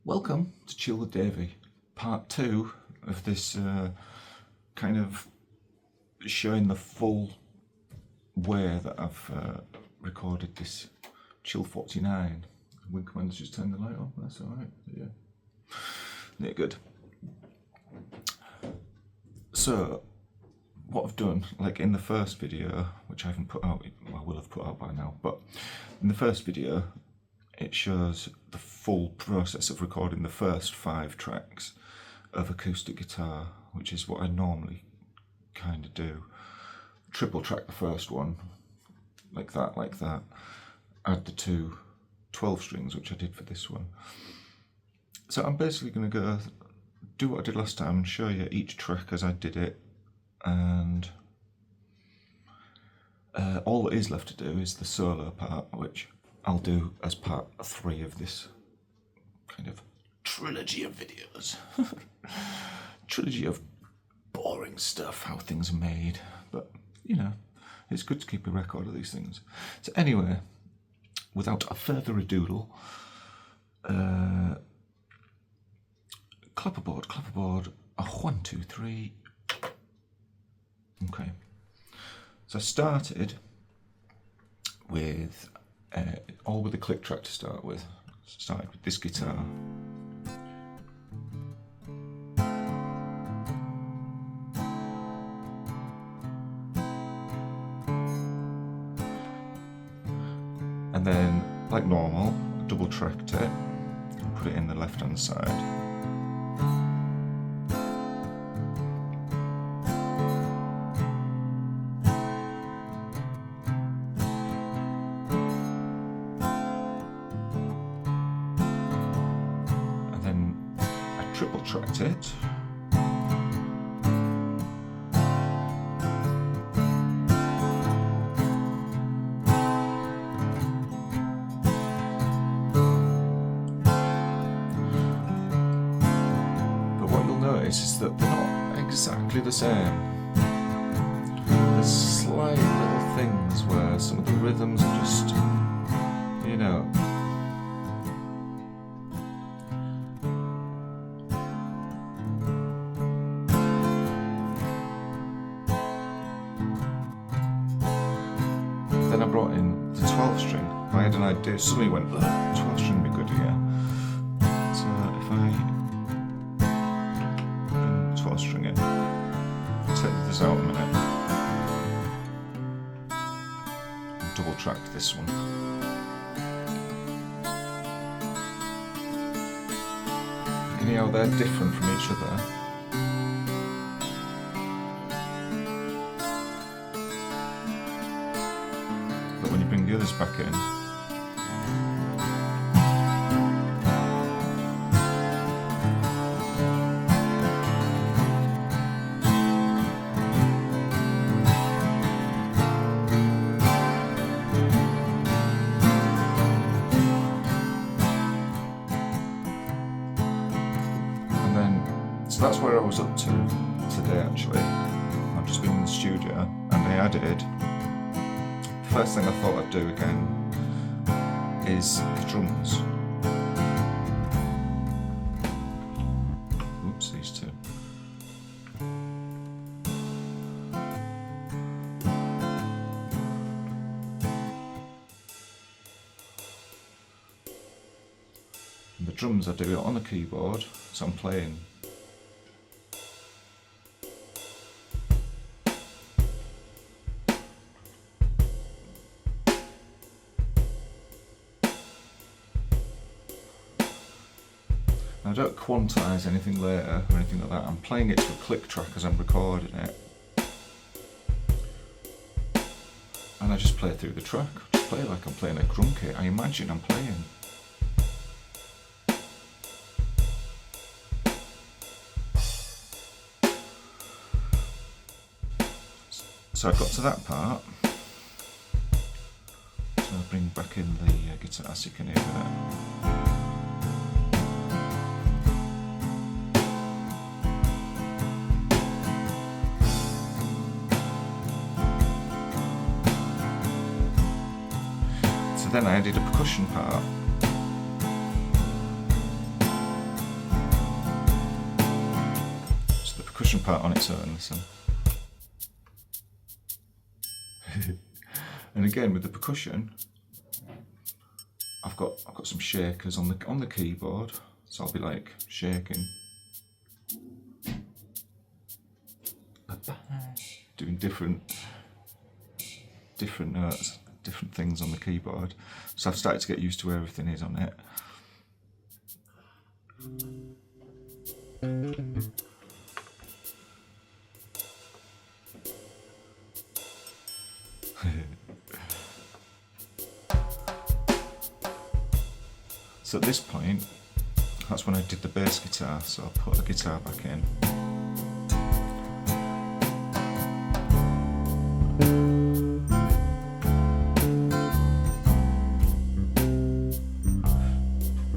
Welcome to Chill with Davey, part 2 of this kind of showing the full way that I've recorded this Chill 49. Wing Commander's just turned the light on, that's alright, yeah, good. So, what I've done, like in the first video, which I haven't put out, well, I will have put out by now, but in the first video, it shows the full process of recording the first 5 tracks of acoustic guitar, which is what I normally kind of do. Triple track the first one, like that. Add the 2 12 strings, which I did for this one. So I'm basically going to go do what I did last time and show you each track as I did it, and all that is left to do is the solo part, which I'll do as part 3 of this kind of trilogy of videos. Trilogy of boring stuff, how things are made, but you know, it's good to keep a record of these things. So anyway, without a further ado, clapperboard, 1, 2, 3. Okay, so I started with all with a click track to start with. Started with this guitar. And then, like normal, double tracked it and put it in the left hand side. Triple tracked it. But what you'll notice is that they're not exactly the same. There's slight little things where some of the rhythms are just, you know, Then I brought in the 12 string. I had an idea, suddenly went, 12 string would be good here. So if I bring 12 string in, take this out a minute, and double tracked this one. You can hear how they're different from each other. When you bring the others back in, and then, so that's where I was up to today actually. I've just been in the studio and I added, first thing I thought I'd do again is the drums. Oops, these two. And the drums I do it on the keyboard, so I'm playing. I don't quantize anything later or anything like that. I'm playing it to a click track as I'm recording it. And I just play through the track. Just play like I'm playing a drum kit. I imagine I'm playing. So I got to that part. So I'll bring back in the guitar so you can hear that. So then I added a percussion part. percussion part on its own, listen. And again with the percussion, I've got some shakers on the keyboard, so I'll be like shaking, doing different notes, different things on the keyboard. So I've started to get used to where everything is on it. So at this point, that's when I did the bass guitar, so I'll put the guitar back in.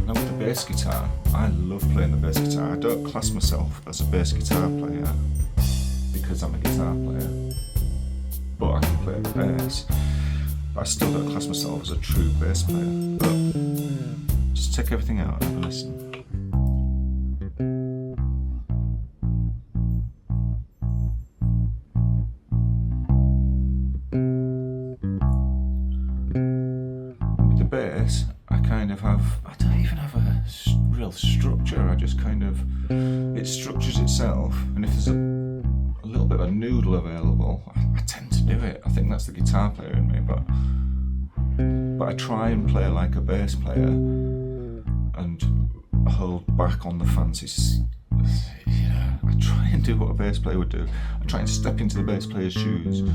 Now with the bass guitar, I love playing the bass guitar. I don't class myself as a bass guitar player because I'm a guitar player, but I can play the bass. But I still don't class myself as a true bass player. But just take everything out and have a listen. With the bass, I don't even have a real structure. I just kind of, it structures itself, and if there's a little bit of a noodle available, I tend to do it. I think that's the guitar player in me, but I try and play like a bass player and hold back on the fancy. I try and do what a bass player would do. I try and step into the bass player's shoes. And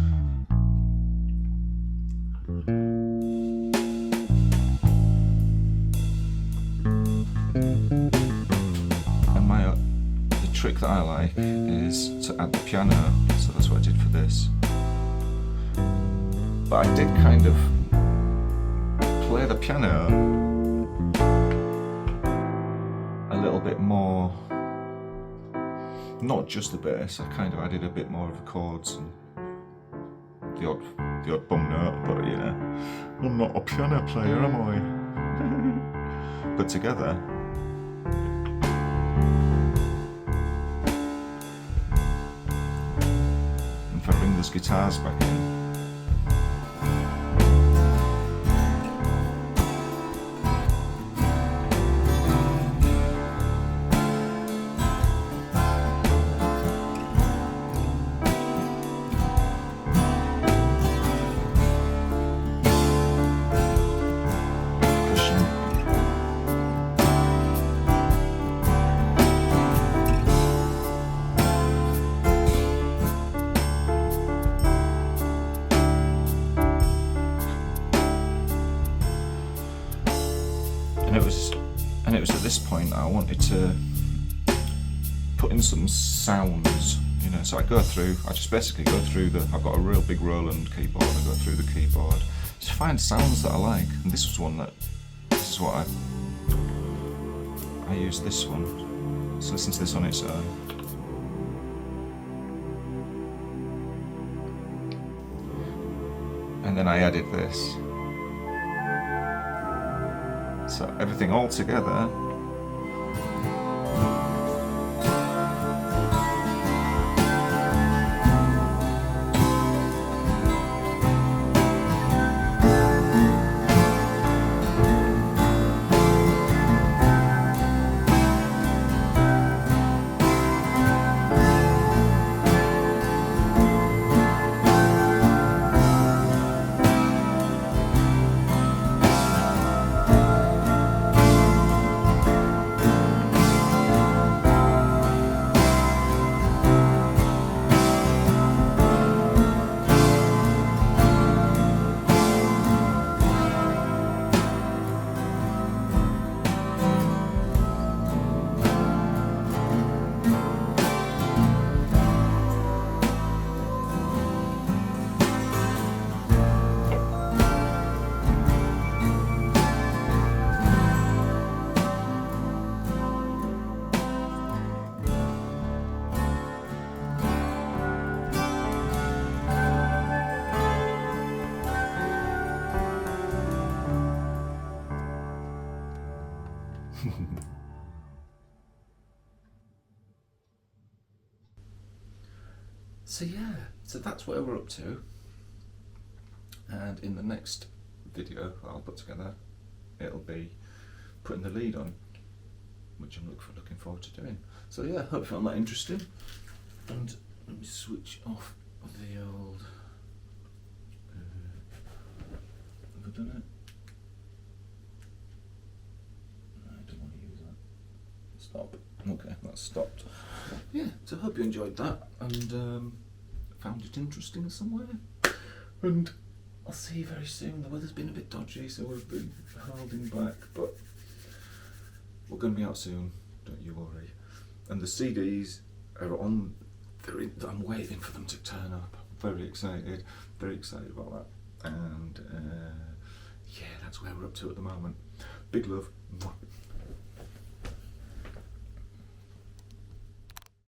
the trick that I like is to add the piano, so that's what I did for this. But I did kind of play the piano a little bit more, not just the bass. I kind of added a bit more of the chords and the odd bum note, but you know, I'm not a piano player, am I? But together, if I bring those guitars back in, and it was at this point I wanted to put in some sounds, you know. So I just basically go through I've got a real big Roland keyboard. I go through the keyboard, just find sounds that I like, and this is what I use this one. So listen to this on its own. And then I added this. So everything all together. So yeah, so that's where we're up to. And in the next video I'll put together, it'll be putting the lead on, which I'm looking forward to doing. So yeah, hope you found that interesting. And let me switch off the old. Have I done it? No, I don't want to use that. Stop. Okay, that's stopped. Yeah, so I hope you enjoyed that and found it interesting somewhere. And I'll see you very soon. The weather's been a bit dodgy, so we've been holding back, but we're going to be out soon, don't you worry. And the CDs are on, I'm waiting for them to turn up. Very excited about that. And yeah, that's where we're up to at the moment. Big love. Mwah.